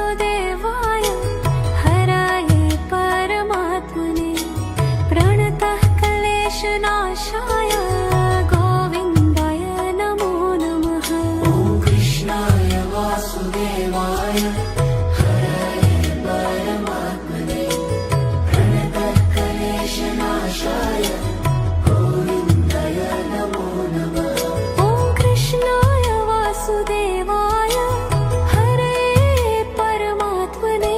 वासुदेवाय हराये परमात्मने प्रणतः क्लेशनाशाय गोविन्दाय नमो नमः। ॐ कृष्णाय वासुदेवाय हराये परमात्मने प्रणतः क्लेशनाशाय गोविन्दाय नमो नमः। ॐ कृष्णाय वासुदेवाय हरये परमात्मने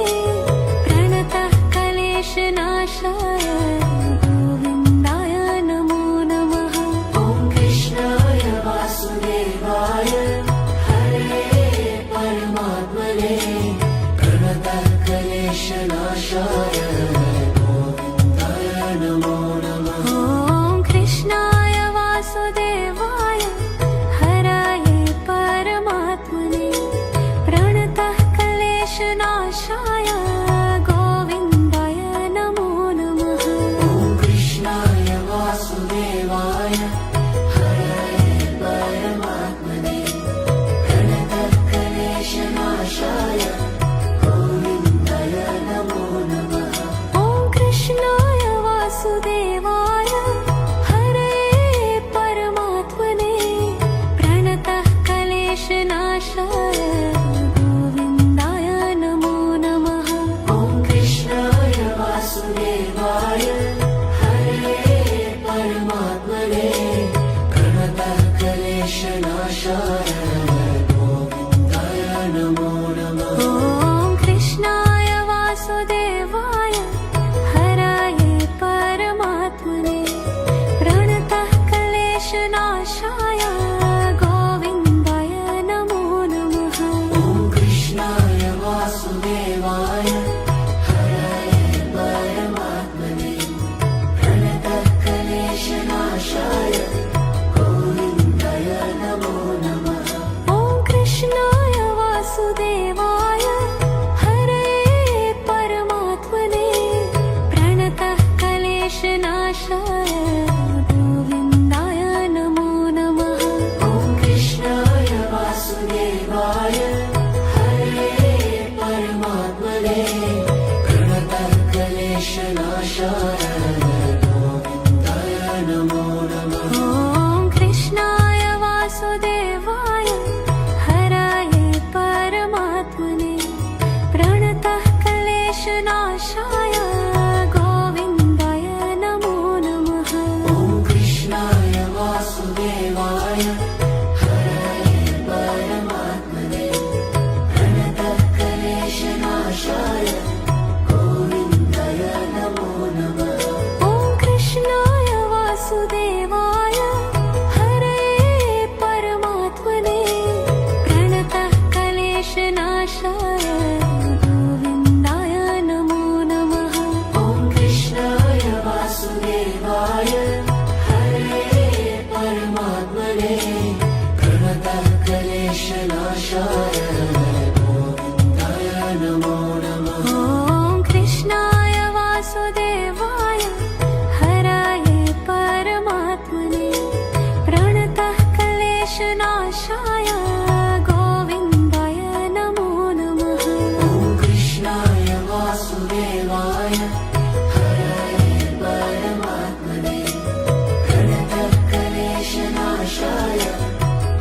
प्रणतः क्लेशनाशाय गोविन्दाय नमो नमः। ॐ कृष्णाय वासुदेवाय हरये परमात्मने प्रणतः क्लेशनाशाय गोविन्दाय नमो नमः। ॐ कृष्णाय वासुदेवाय हराये परमात्मने प्रणतः क्लेशनाशाय गोविन्दाय नमो नमः। ॐ कृष्णाय वासुदेवाय हरये परमात्मने प्रणतः क्लेशनाशाय गोविन्दाय नमो नमः। ॐ कृष्णाय वासुदेवाय हरये परमात्मने प्रणतः क्लेशनाशाय गोविन्दाय नमो नमः। ॐ कृष्णाय वासुदेवाय हरये परमात्मने प्रणतः क्लेशनाशाय गोविन्दाय नमो नमः। ॐ कृष्णाय वासुदेवाय हरये परमात्मने प्रणतः क्लेशनाशाय गोविन्दाय नमो नमः। ॐ कृष्णाय वासुदेवाय हरये परमात्मने प्रणतः क्लेशनाशाय गोविन्दाय नमो नमः। ॐ कृष्णाय वासुदेवाय हरये परमात्मने प्रणतः क्लेशनाशाय गोविन्दाय नमो नमः। ॐ कृष्णाय वासुदेवाय हरये परमात्मने प्रणतः क्लेशनाशाय गोविन्दाय नमो नमः। ॐ कृष्णाय वासुदेवाय हरये परमात्मने प्रणतः क्लेशनाशाय गोविन्दाय नमो नमः। ॐ कृष्णाय वासुदेवाय हरये परमात्मने प्रणतः क्लेशनाशाय गोविन्दाय नमो नमः। ॐ कृष्णाय वासुदेवाय हरये परमात्मने प्रणतः क्लेशनाशाय गोविन्दाय नमो नमः। ॐ कृष्णाय वासुदेवाय हरये परमात्मने प्रणतः क्लेशनाशाय गोविन्दाय नमो नमः। ॐ कृष्णाय वासुदेवाय हरये परमात्मने प्रणतः क्लेशनाशाय गोविन्दाय नमो नमः। ॐ कृष्णाय वासुदेवाय हरये परमात्मने प्रणतः क्लेशनाशाय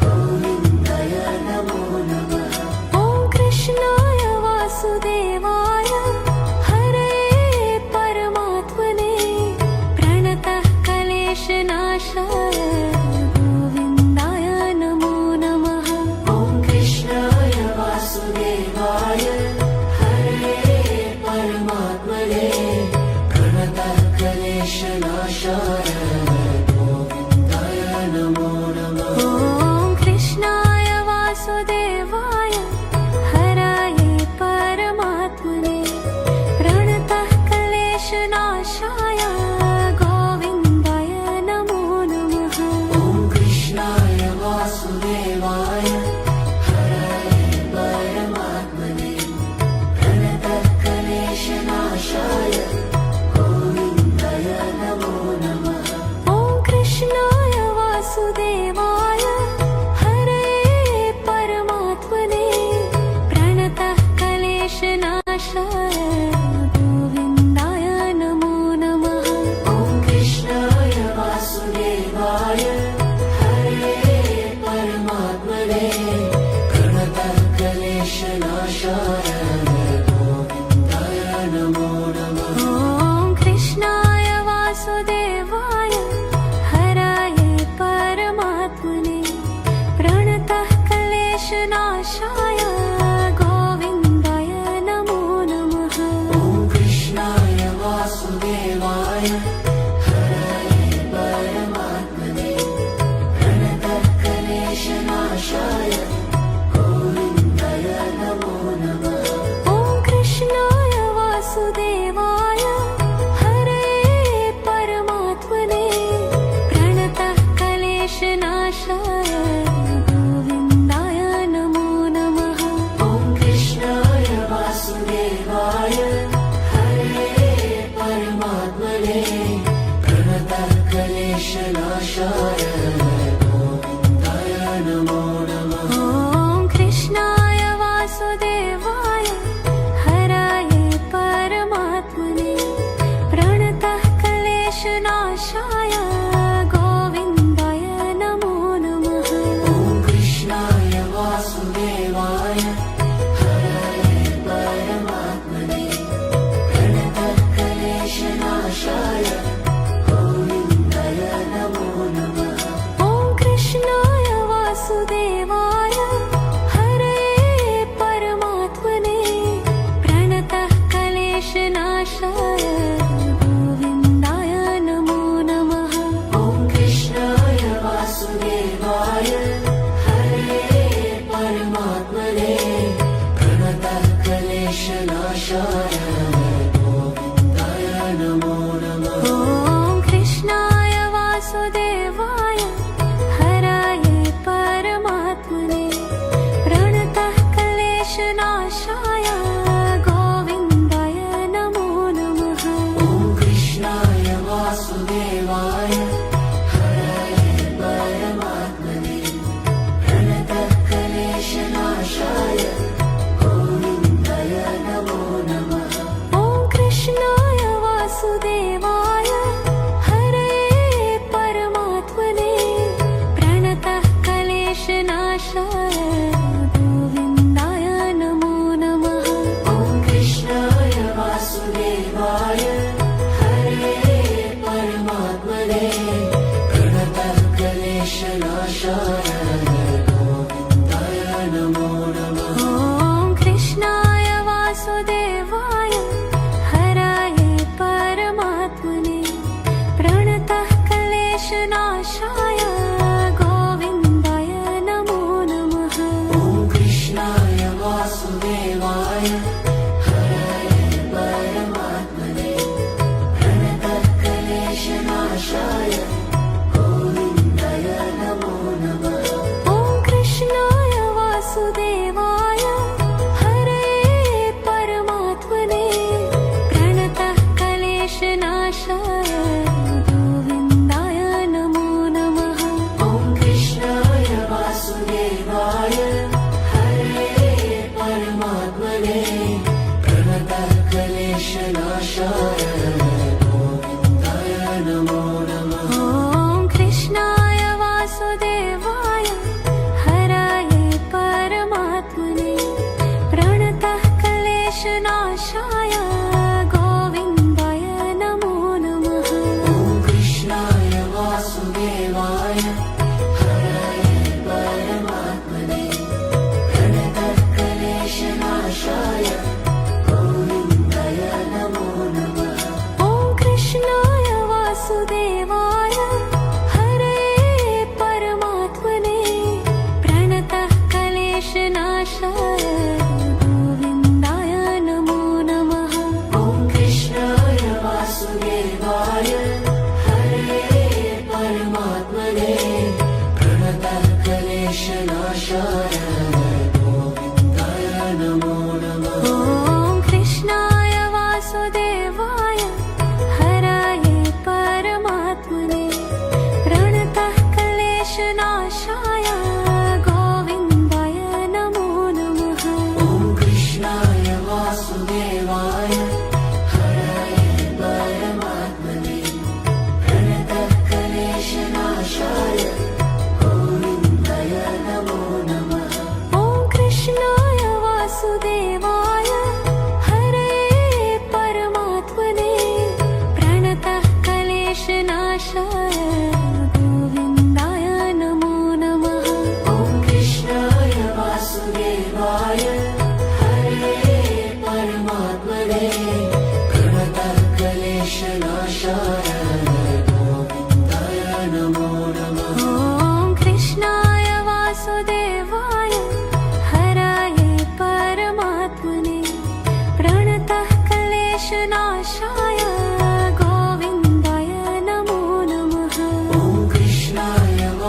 गोविन्दाय नमो नमः। ॐ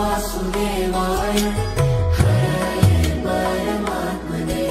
वासुदेवाय हरे परमात्मने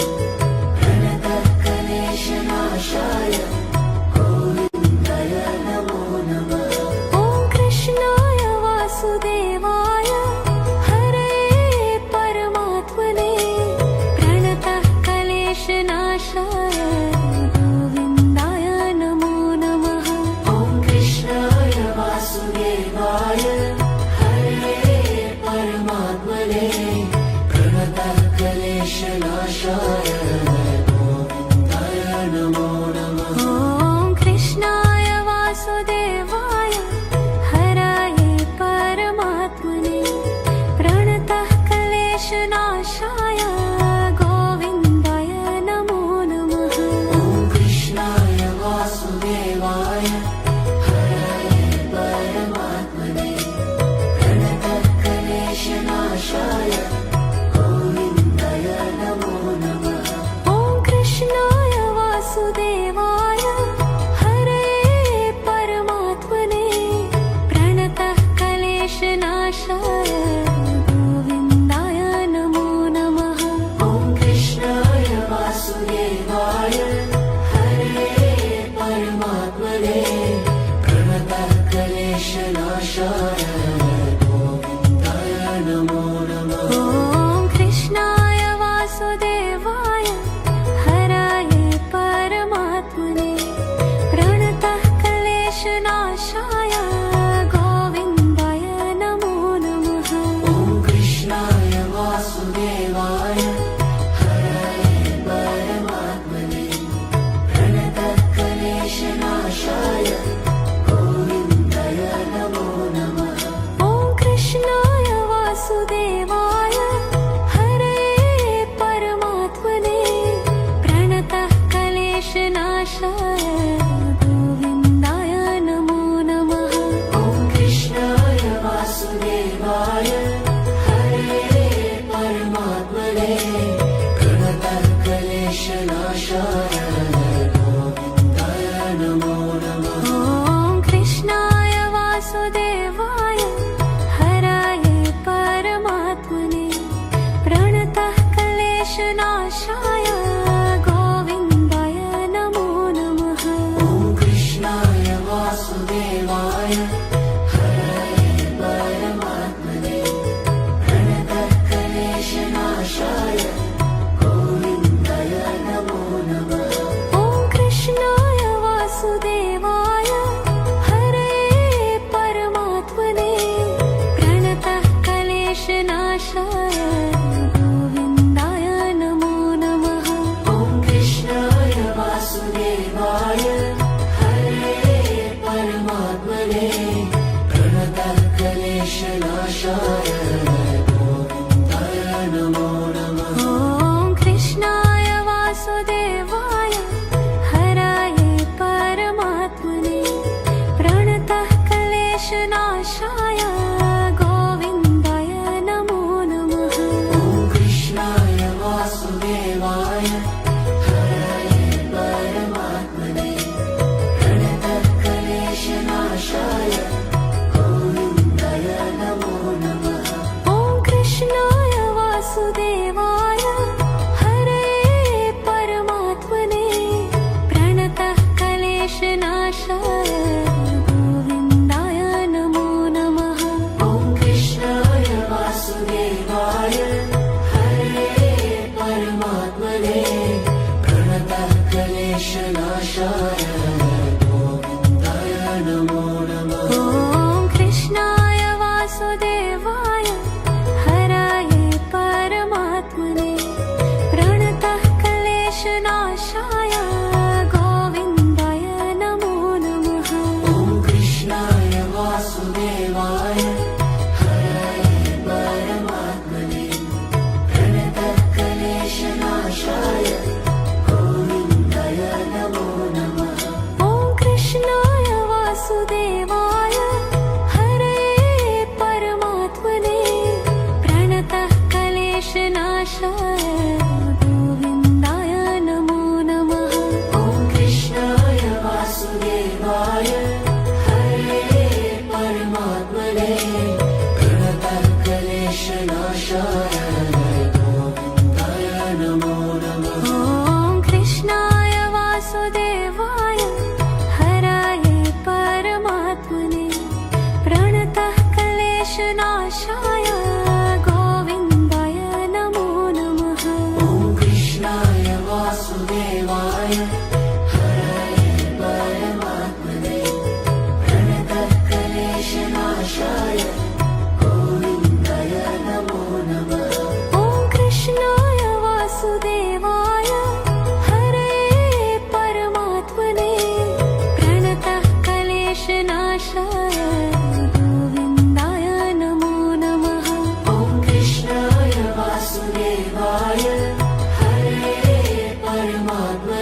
वासुदेवा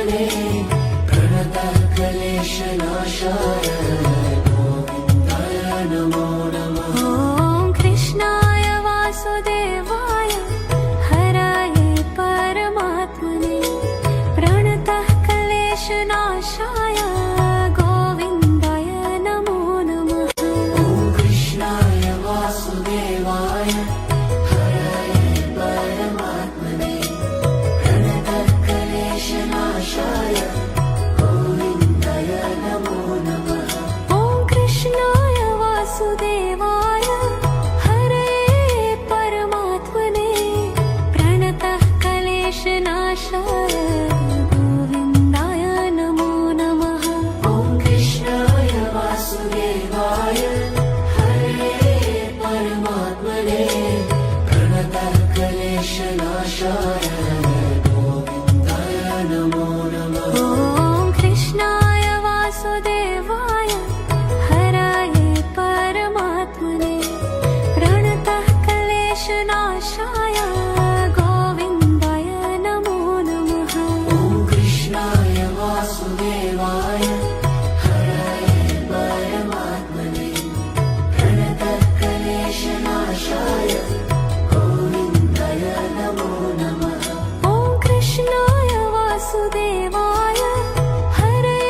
परमात्मने प्रणतः क्लेशनाशाय गोविन्दाय नमो नमः। ॐ कृष्णाय वासुदेवाय हराये परमात्मने प्रणतः क्लेशनाशाय गोविन्दाय नमो नमः। ॐ कृष्णाय वासुदेवाय हराये परमात्मने प्रणतः क्लेशनाशाय गोविन्दाय नमो नमः। ॐ कृष्णाय वासुदेवाय हरे परमात्मने प्रणतः क्लेशनाशाय गोविन्दाय नमो नमः। ॐ कृष्णाय वासुदेवाय हरे परमात्मने प्रणतः क्लेशनाशाय गोविन्दाय नमो नमः। ॐ कृष्णाय वासुदेवाय हराये परमात्मने प्रणतः क्लेशनाशाय गोविन्दाय नमो नमः। ॐ कृष्णाय वासुदेवाय हराय परमात्मने प्रणतः क्लेशनाशाय गोविन्दाय नमो नमः। ॐ कृष्णाय वासुदेवाय हरे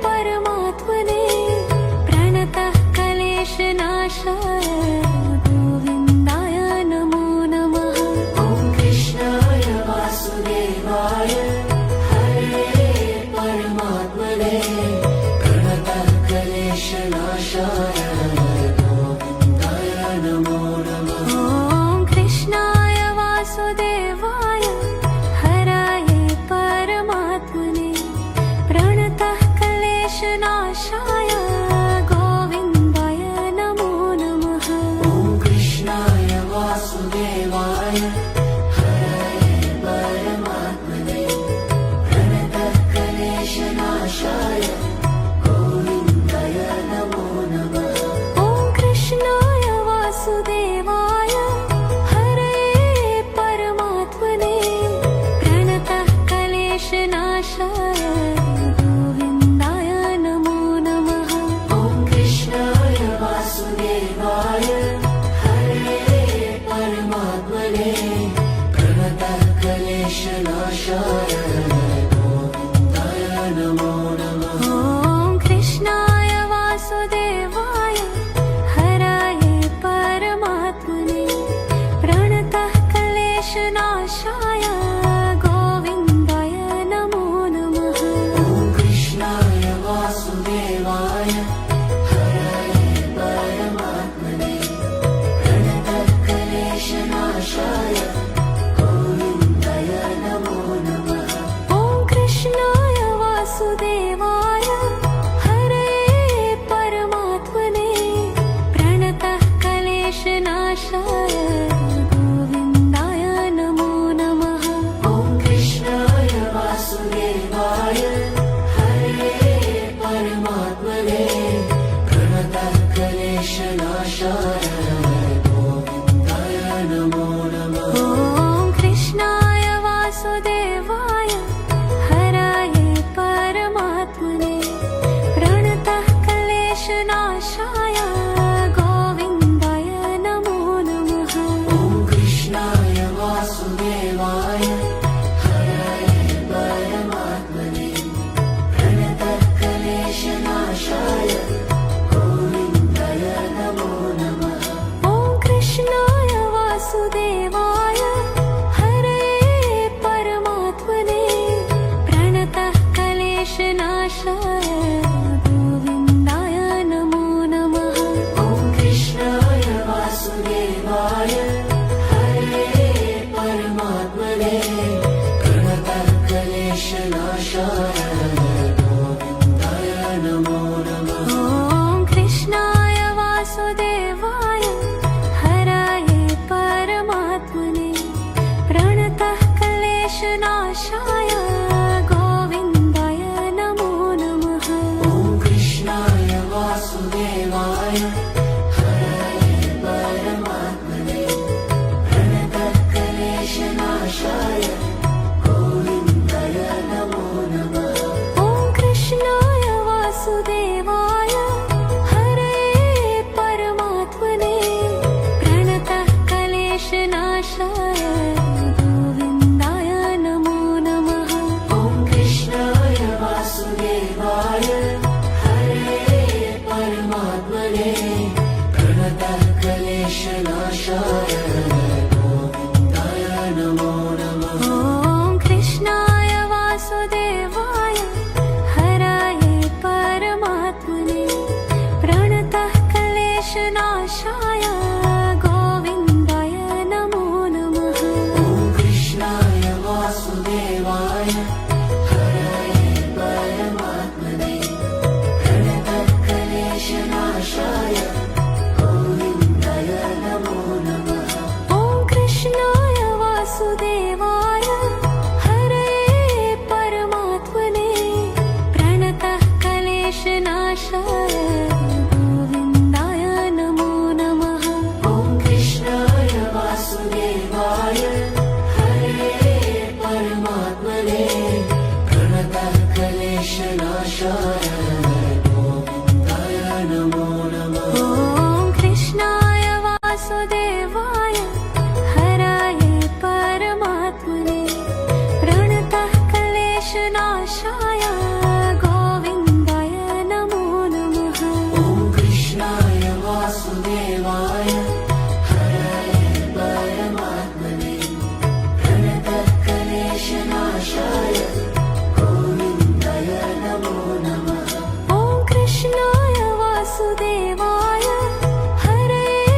परमात्मने प्रणतः क्लेशनाशाय गोविन्दाय नमो नमः। ॐ कृष्णाय वासुदेवाय हरे परमात्मने प्रणतः क्लेशनाशाय गोविन्दाय नमो नमः। ॐ कृष्णाय वासुदेवाय हराये परमात्मने प्रणतः क्लेशनाशाय गोविन्दाय नमो नमः। ॐ कृष्णाय वासुदेवाय हराय परमात्मने प्रणतः क्लेशनाशाय गोविन्दाय नमो नमः। ॐ कृष्णाय वासुदेवाय हरे परमात्मने प्रणतः क्लेशनाशाय गोविन्दाय नमो नमः। ॐ कृष्णाय वासुदेवाय हरे परमात्मने प्रणतः क्लेशनाशाय गोविन्दाय नमो नमः। ॐ कृष्णाय वासुदेवाय हराये परमात्मने प्रणतः क्लेशनाशाय गोविन्दाय नमो नमः। ॐ कृष्णाय वासुदेवाय हराय परमात्मने प्रणतः क्लेशनाशाय गोविन्दाय नमो नमः। ॐ कृष्णाय वासुदेवाय हरे परमात्मने प्रणतः क्लेशनाशाय गोविन्दाय नमो नमः। ॐ कृष्णाय वासुदेवाय हरे परमात्मने प्रणतः क्लेशनाशाय गोविन्दाय नमो नमः। ॐ कृष्णाय वासुदेवाय हराये परमात्मने प्रणतः क्लेशनाशाय गोविन्दाय नमो नमः। ॐ कृष्णाय वासुदेवाय हराय परमात्मने प्रणतः क्लेशनाशाय गोविन्दाय नमो नमः। ॐ कृष्णाय वासुदेवाय हरे परमात्मने प्रणतः क्लेशनाशाय गोविन्दाय नमो नमः। ॐ कृष्णाय वासुदेवाय हरे परमात्मने प्रणतः क्लेशनाशाय गोविन्दाय नमो नमः। ॐ कृष्णाय वासुदेवाय हराये परमात्मने प्रणतः क्लेशनाशाय गोविन्दाय नमो नमः। ॐ कृष्णाय वासुदेवाय हराय परमात्मने प्रणतः क्लेशनाशाय गोविन्दाय नमो नमः। क्लेशनाशाय गोविन्दाय नमो नमः। ॐ कृष्णाय वासुदेवाय हरये परमात्मने प्रणतक्लेशनाशाय गोविन्दाय नमो नमः। ॐ कृष्णाय वासुदेवाय हरये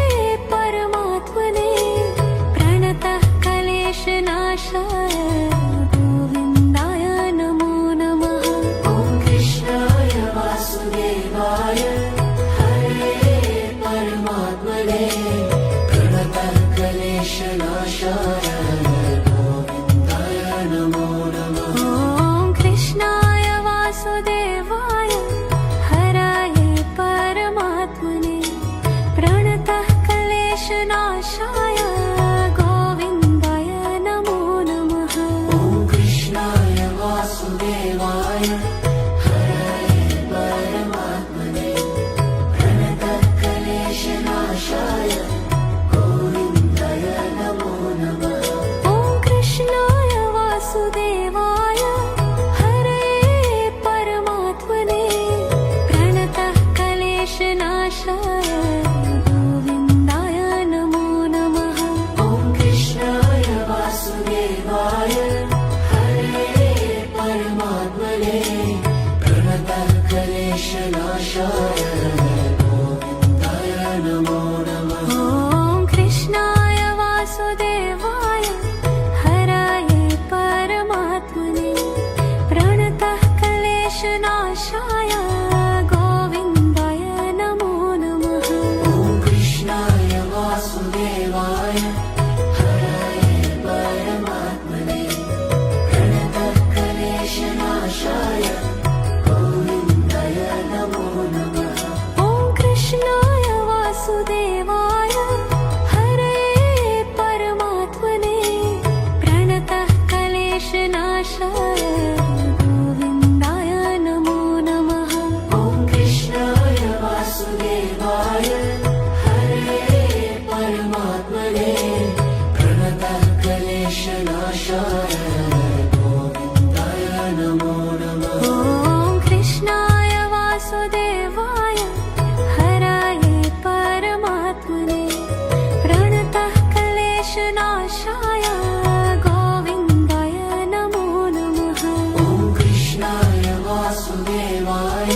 परमात्मने प्रणतः क्लेशनाशाय गोविन्दाय नमो नमः। ॐ कृष्णाय वासुदेवाय हरये परमात्मने प्रणतक्लेशनाशाय गोविन्दाय नमो नमः। ॐ कृष्णाय वासुदेवाय हरये परमात्मने प्रणतः क्लेशनाशाय गोविन्दाय नमो नमः। ॐ कृष्णाय वासुदेवाय हरये परमात्मने प्रणतक्लेशनाशाय गोविन्दाय नमो नमः। ॐ कृष्णाय वासुदेवाय हरये परमात्मने प्रणतः क्लेशनाशाय गोविन्दाय नमो नमः। ॐ कृष्णाय वासुदेवाय हरये परमात्मने प्रणतक्लेशनाशाय गोविन्दाय नमो नमः। ॐ कृष्णाय वासुदेवाय हरये परमात्मने प्रणतः क्लेशनाशाय गोविन्दाय नमो नमः। ॐ कृष्णाय वासुदेवाय हरये परमात्मने प्रणतक्लेशनाशाय गोविन्दाय नमो नमः। ॐ कृष्णाय वासुदेवाय हरये परमात्मने प्रणतः क्लेशनाशाय गोविन्दाय नमो नमः। ॐ कृष्णाय वासुदेवाय हरये परमात्मने प्रणतक्लेशनाशाय गोविन्दाय नमो नमः। ॐ कृष्णाय वासुदेवाय हरये परमात्मने प्रणतः क्लेशनाशाय गोविन्दाय नमो नमः। ॐ कृष्णाय वासुदेवाय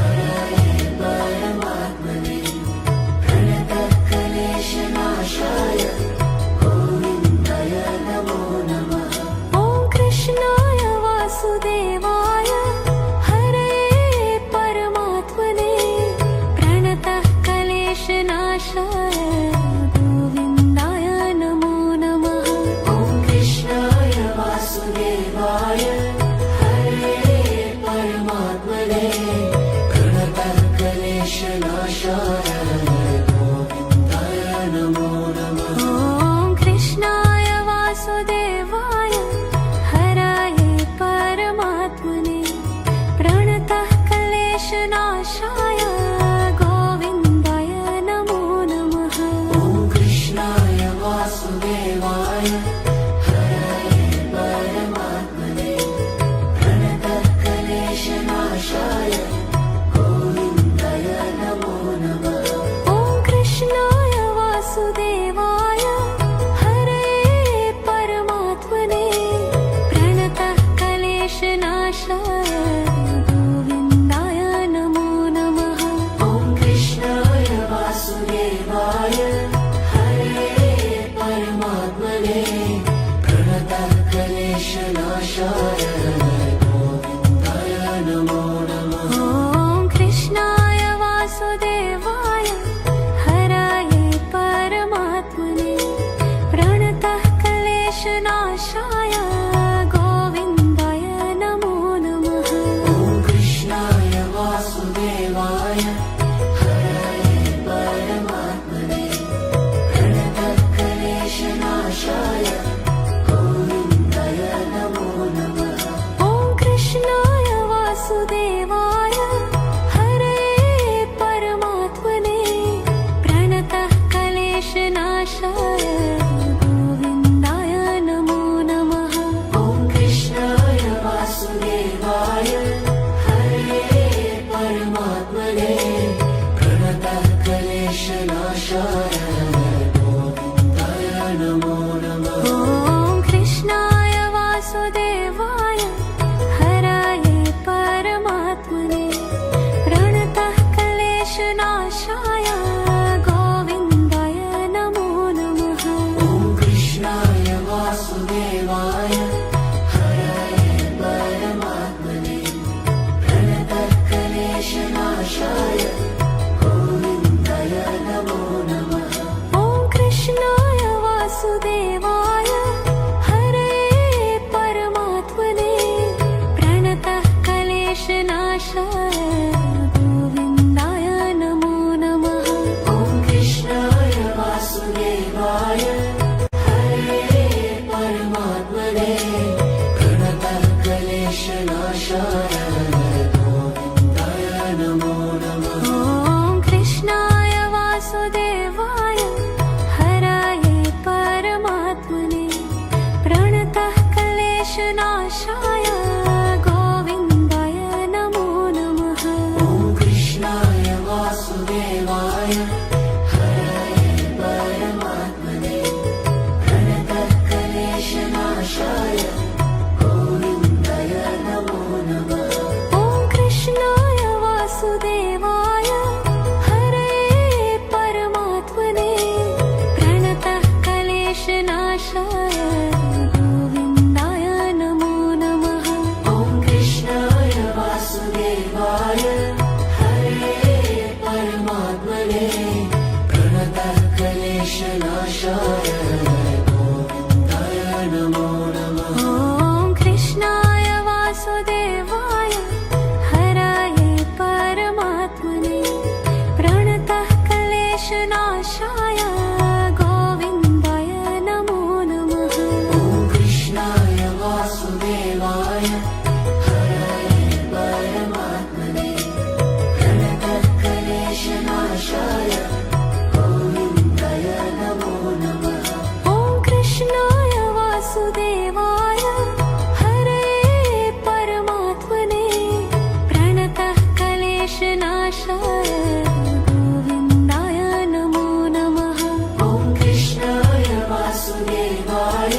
हरये परमात्मने प्रणतक्लेशनाशाय गोविन्दाय नमो नमः। ॐ कृष्णाय वासुदेवाय हरये परमात्मने प्रणतः क्लेशनाशाय गोविन्दाय नमो नमः। ॐ कृष्णाय वासुदेवाय हरये परमात्मने प्रणतक्लेशनाशाय गोविन्दाय नमो नमः। ॐ कृष्णाय वासुदेवाय हरये परमात्मने प्रणतः क्लेशनाशाय गोविन्दाय नमो नमः। ॐ कृष्णाय वासुदेवाय हरये परमात्मने प्रणतक्लेशनाशाय गोविन्दाय नमो नमः। ॐ कृष्णाय वासुदेवाय हरये परमात्मने प्रणतः क्लेशनाशाय गोविन्दाय नमो नमः। ॐ कृष्णाय वासुदेवाय हरये परमात्मने प्रणतक्लेशनाशाय गोविन्दाय नमो नमः। ॐ कृष्णाय वासुदेवाय हरये परमात्मने प्रणतः क्लेशनाशाय गोविन्दाय नमो नमः। ॐ कृष्णाय वासुदेवाय हरये परमात्मने प्रणतक्लेशनाशाय गोविन्दाय नमो नमः। ॐ कृष्णनाशाय गोविन्दाय नमो नमः ॐ कृष्णाय वासुदेवाय हरये परमात्मने प्रणतक्लेशनाशाय गोविन्दाय नमो नमः ॐ कृष्णाय वासुदेवाय हरये परमात्मने प्रणतः क्लेशनाशाय गोविन्दाय नमो नमः ॐ कृष्णाय वासुदेवाय हरये परमात्मने प्रणतक्लेशनाशाय गोविन्दाय नमो नमः ॐ कृष्णाय वासुदेवाय हरये परमात्मने प्रणतः क्लेशनाशाय गोविन्दाय नमो नमः ॐ कृष्णाय वासुदेवाय हरये परमात्मने प्रणतक्लेशनाशाय गोविन्दाय नमो नमः ॐ कृष्णाय वासुदेवाय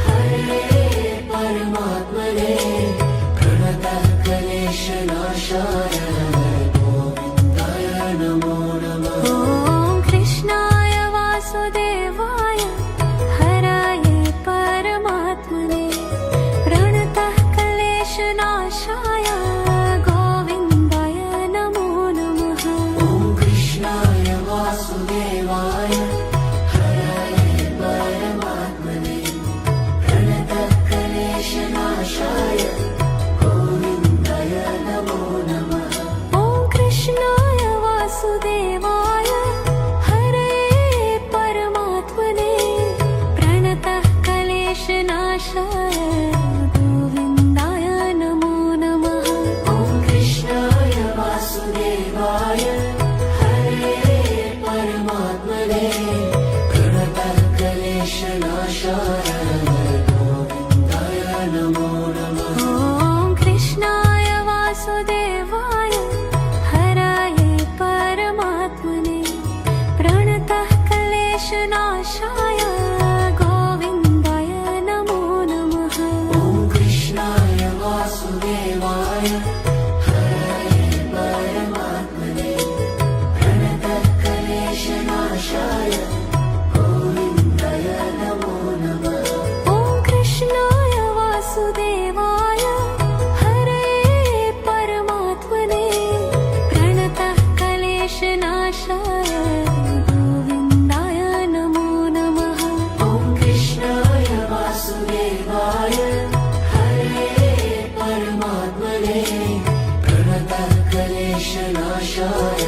हरये परमात्मने प्रणतः क्लेशनाशाय गोविन्दाय नमो नमः ॐ कृष्णाय वासुदेवाय हरये परमात्मने प्रणतक्लेशनाशाय गोविन्दाय नमो नमः ॐ कृष्णाय वासुदेवाय हरये परमात्मने प्रणतः क्लेशनाशाय गोविन्दाय नमो नमः ॐ कृष्णाय वासुदेवाय हरये परमात्मने प्रणतक्लेशनाशाय गोविन्दाय नमो नमः ॐ कृष्णाय वासुदेवाय हरये परमात्मने प्रणतः क्लेशनाशाय गोविन्दाय नमो नमः ॐ कृष्णाय वासुदेवाय हरये परमात्मने प्रणतक्लेशनाशाय गोविन्दाय नमो नमः ॐ कृष्णाय वासुदेवाय हरये परमात्मने प्रणतः क्लेशनाशाय गोविन्दाय नमो नमः ॐ कृष्णाय वासुदेवाय हरये परमात्मने प्रणतक्लेशनाशाय गोविन्दाय नमो नमः ॐ कृष्णाय वासुदेवाय हरये परमात्मने प्रणतः क्लेशनाशाय गोविन्दाय नमो नमः ॐ कृष्णाय वासुदेवाय हरये परमात्मने प्रणतक्लेशनाशाय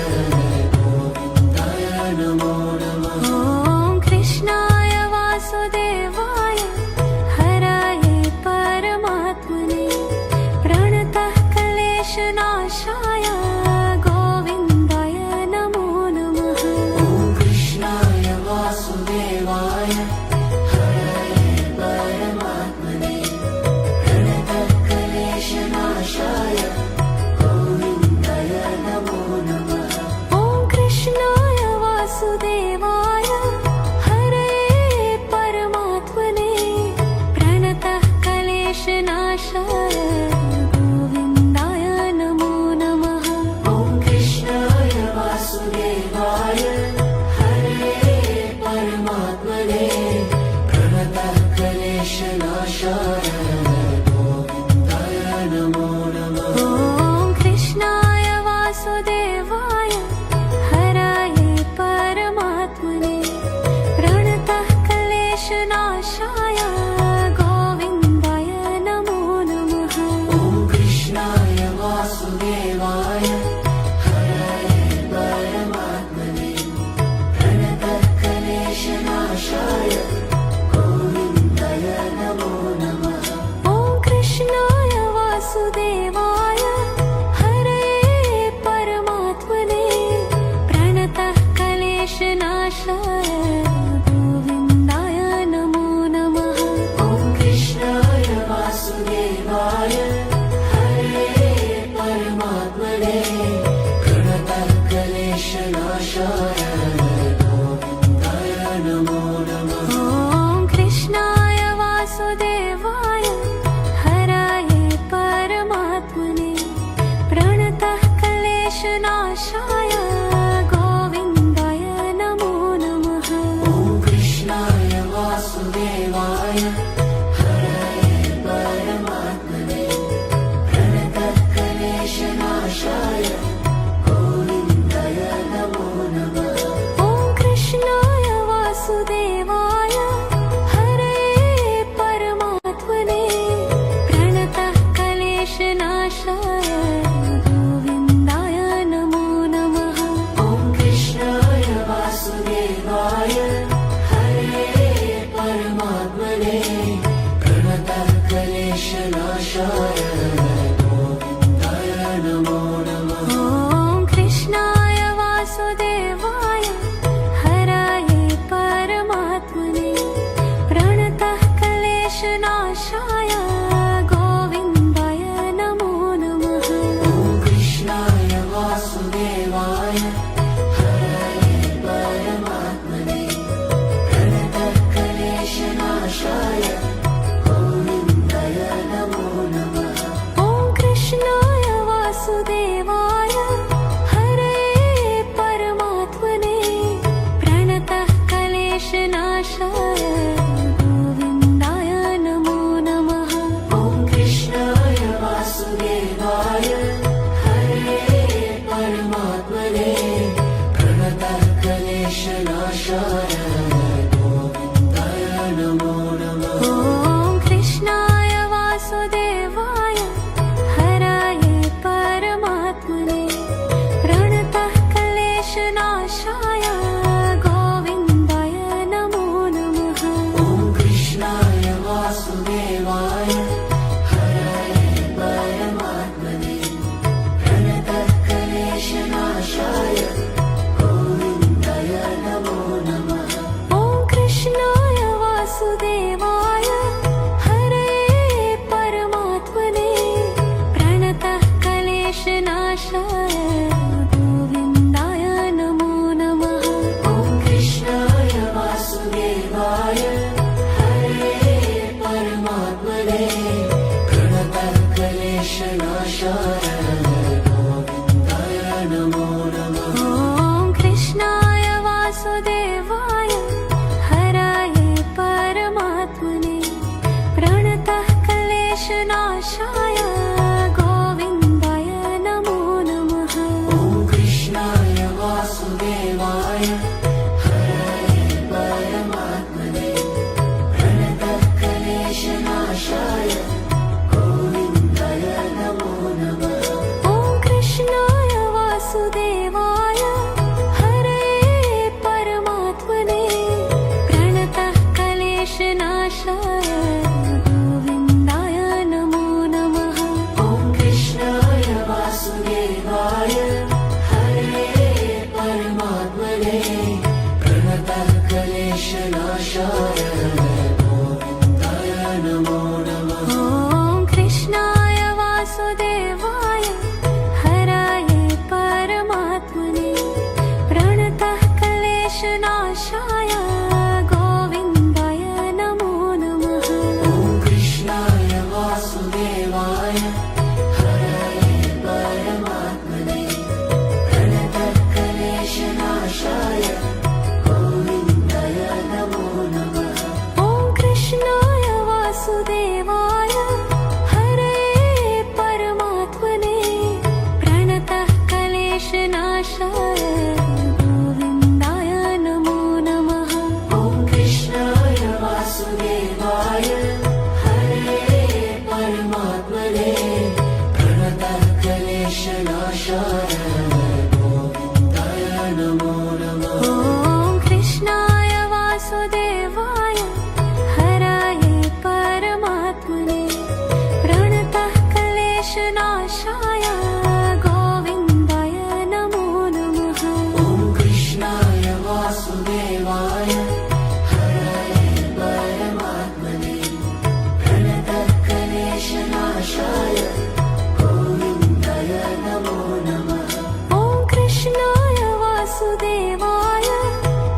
गोविन्दाय नमो नमः ॐ कृष्णाय वासुदेवाय हरये परमात्मने प्रणतः क्लेशनाशाय गोविन्दाय नमो नमः ॐ कृष्णाय वासुदेवाय हरये परमात्मने प्रणतक्लेशनाशाय गोविन्दाय नमो नमः ॐ कृष्णाय वासुदेवाय हरये परमात्मने प्रणतः क्लेशनाशाय गोविन्दाय नमो नमः ॐ कृष्णाय वासुदेवाय हरये परमात्मने प्रणतक्लेशनाशाय गोविन्दाय नमो नमः ॐ कृष्णाय वासुदेवाय हरये परमात्मने प्रणतः क्लेशनाशाय गोविन्दाय नमो नमः वासुदेवाय हरे परमात्मने प्रणतः क्लेशनाशाय गोविन्दाय नमो नमः ॐ कृष्णाय वासुदेवाय हराये परमात्मने प्रणतः क्लेशनाशाय गोविन्दाय नमो नमः ॐ कृष्णाय वासुदेवाय हरे परमात्मने प्रणतः क्लेशनाशाय गोविन्दाय नमो नमः ॐ कृष्णाय वासुदेवाय हरे परमात्मने प्रणतः क्लेशनाशाय गोविन्दाय नमो नमः ॐ कृष्णाय वासुदेवाय हरे परमात्मने प्रणतः क्लेशनाशाय गोविन्दाय नमो नमः ॐ कृष्णाय वासुदेवाय हराये परमात्मने प्रणतः क्लेशनाशाय गोविन्दाय नमो नमः ॐ कृष्णाय वासुदेवाय हरे परमात्मने प्रणतः क्लेशनाशाय गोविन्दाय नमो नमः ॐ कृष्णाय वासुदेवाय हरे परमात्मने प्रणतः क्लेशनाशाय गोविन्दाय नमो नमः ॐ कृष्णाय वासुदेवाय हरे परमात्मने प्रणतः क्लेशनाशाय गोविन्दाय नमो नमः ॐ कृष्णाय वासुदेवाय हराये परमात्मने प्रणतः क्लेशनाशाय गोविन्दाय नमो नमः ॐ कृष्णाय वासुदेवाय हरे परमात्मने प्रणतः क्लेशनाशाय गोविन्दाय नमो नमः ॐ कृष्णाय वासुदेवाय हरे परमात्मने प्रणतः क्लेशनाशाय गोविन्दाय नमो नमः ॐ कृष्णाय वासुदेवाय हरे परमात्मने प्रणतः क्लेशनाशाय गोविन्दाय नमो नमः ॐ कृष्णाय वासुदेवाय हराये परमात्मने प्रणतः क्लेशनाशाय गोविन्दाय नमो नमः ॐ कृष्णाय वासुदेवाय हरे परमात्मने प्रणतः क्लेशनाशाय गोविन्दाय नमो नमः ॐ कृष्णाय वासुदेवाय हरे परमात्मने प्रणतः क्लेशनाशाय गोविन्दाय नमो नमः ॐ कृष्णाय वासुदेवाय हरे परमात्मने प्रणतः क्लेशनाशाय गोविन्दाय नमो नमः ॐ कृष्णाय वासुदेवाय हराये परमात्मने प्रणतः क्लेशनाशाय गोविन्दाय नमो नमः ॐ कृष्णाय वासुदेवाय हरे परमात्मने प्रणतः क्लेशनाशाय गोविन्दाय नमो नमः ॐ कृष्णाय वासुदेवाय हरे परमात्मने प्रणतः क्लेशनाशाय गोविन्दाय नमो नमः ॐ कृष्णाय वासुदेवाय हरे परमात्मने प्रणतकलेशनाशाय गोविन्दाय नमो नमः ॐ कृष्णाय वासुदेवाय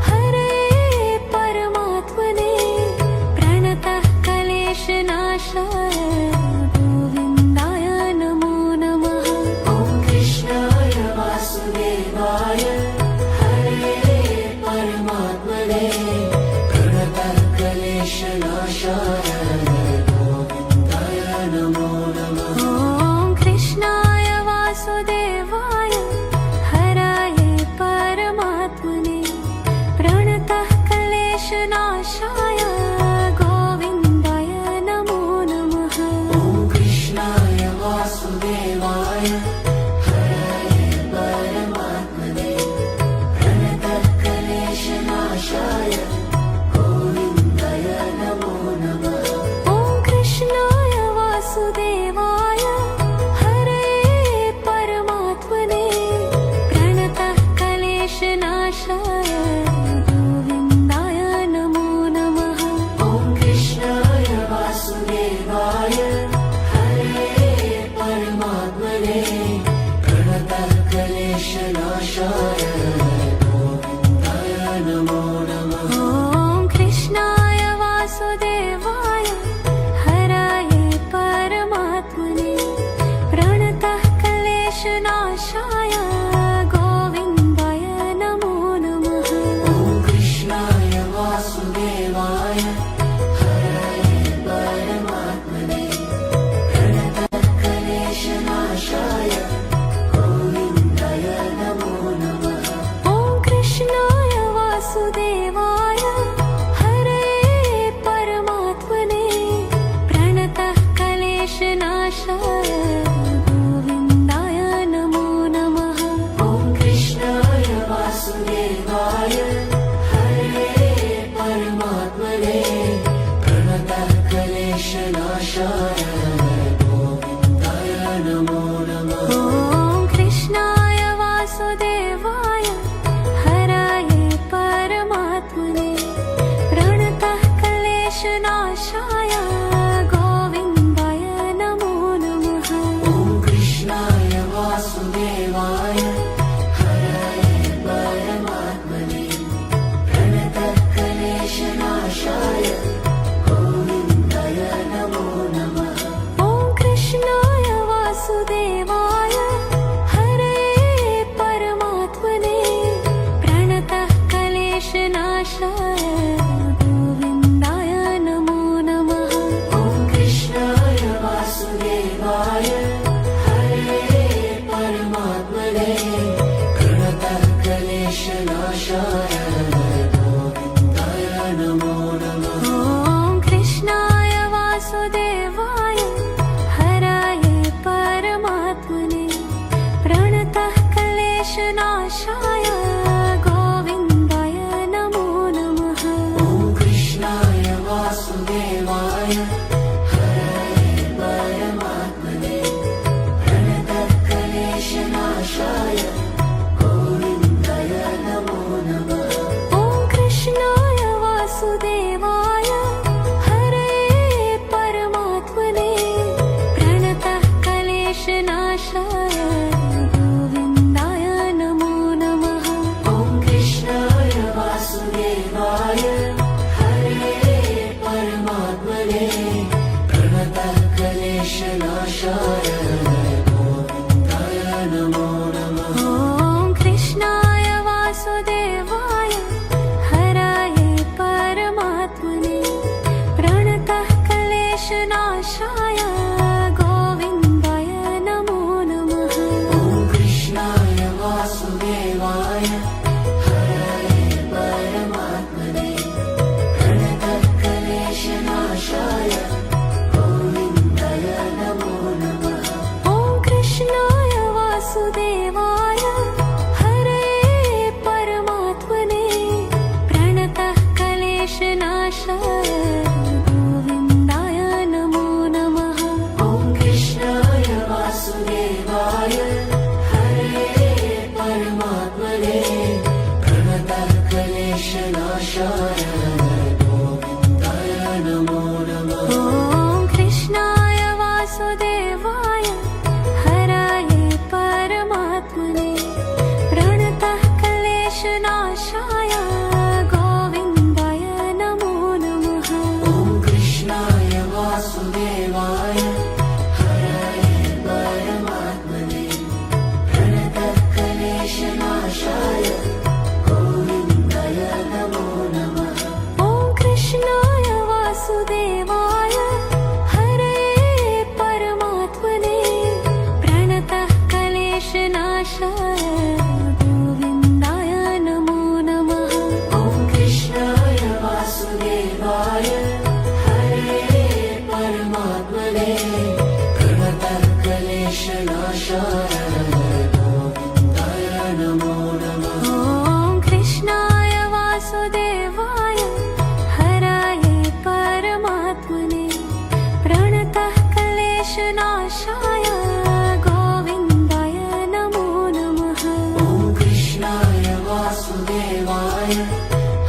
हरे परमात्मने प्रणतः क्लेशनाशाय गोविन्दाय नमो नमः ॐ कृष्णाय वासुदेवाय हरे परमात्मने प्रणतकलेशनाशाय गोविन्दाय नमो नमः ॐ कृष्णाय वासुदेवाय हराय परमात्मने प्रणतः क्लेशनाशाय गोविन्दाय नमो नमः ॐ कृष्णाय वासुदेवाय हरे परमात्मने प्रणतकलेशनाशाय गोविन्दाय नमो नमः ॐ कृष्णाय वासुदेवाय हरे परमात्मने प्रणतः क्लेशनाशाय गोविन्दाय नमो नमः ॐ कृष्णाय वासुदेवाय हरे परमात्मने प्रणतकलेशनाशाय गोविन्दाय नमो नमः ॐ कृष्णाय वासुदेवाय हराय परमात्मने प्रणतः क्लेशनाशाय गोविन्दाय नमो नमः ॐ कृष्णाय वासुदेवाय हरे परमात्मने प्रणतकलेशनाशाय गोविन्दाय नमो नमः ॐ कृष्णाय वासुदेवाय हरे परमात्मने प्रणतः क्लेशनाशाय गोविन्दाय नमो नमः ॐ कृष्णाय वासुदेवाय हरे परमात्मने प्रणतकलेशनाशाय गोविन्दाय नमो नमः ॐ कृष्णाय वासुदेवाय हराय परमात्मने प्रणतः क्लेशनाशाय गोविन्दाय नमो नमः ॐ कृष्णाय वासुदेवाय हरे परमात्मने प्रणतकलेशनाशाय गोविन्दाय नमो नमः ॐ कृष्णाय वासुदेवाय हरे परमात्मने प्रणतः क्लेशनाशाय गोविन्दाय नमो नमः ॐ कृष्णाय वासुदेवाय हरे परमात्मने प्रणतकलेशनाशाय गोविन्दाय नमो नमः ॐ कृष्णाय वासुदेवाय हराय परमात्मने प्रणतः क्लेशनाशाय गोविन्दाय नमो नमः ॐ कृष्णाय वासुदेवाय हरे परमात्मने प्रणतकलेशनाशाय गोविन्दाय नमो नमः ॐ कृष्णाय वासुदेवाय हरे परमात्मने प्रणतः क्लेशनाशाय गोविन्दाय नमो नमः ॐ कृष्णाय वासुदेवाय हरे परमात्मने प्रणतकलेशनाशाय गोविन्दाय नमो नमः ॐ कृष्णाय वासुदेवाय हराय परमात्मने प्रणतः क्लेशनाशाय गोविन्दाय नमो नमः ॐ कृष्णाय वासुदेवाय हरे परमात्मने प्रणतकलेशनाशाय गोविन्दाय नमो नमः ॐ गोविन्दाय नमो नमः ॐ कृष्णाय वासुदेवाय हरे परमात्मने प्रणतः क्लेशनाशाय गोविन्दाय नमो नमः ॐ कृष्णाय वासुदेवाय हराये परमात्मने प्रणतः क्लेशनाशाय गोविन्दाय नमो नमः ॐ कृष्णाय वासुदेवाय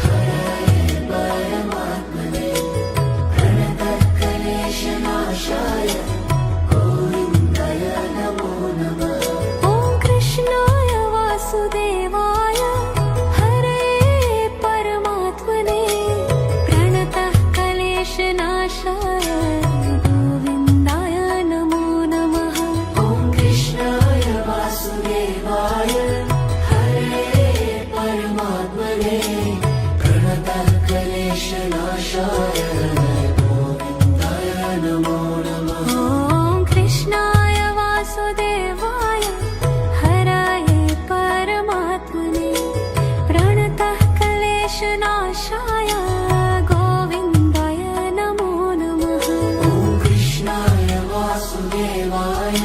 हरे परमात्मने प्रणतः क्लेशनाशाय गोविन्दाय नमो नमः ॐ कृष्णाय वासुदेवाय हरे परमात्मने प्रणतः क्लेशनाशाय गोविन्दाय नमो नमः ॐ कृष्णाय वासुदेवाय हरे परमात्मने प्रणतः क्लेशनाशाय गोविन्दाय नमो नमः ॐ कृष्णाय वासुदेवाय हराये परमात्मने प्रणतः क्लेशनाशाय गोविन्दाय नमो नमः ॐ कृष्णाय वासुदेवाय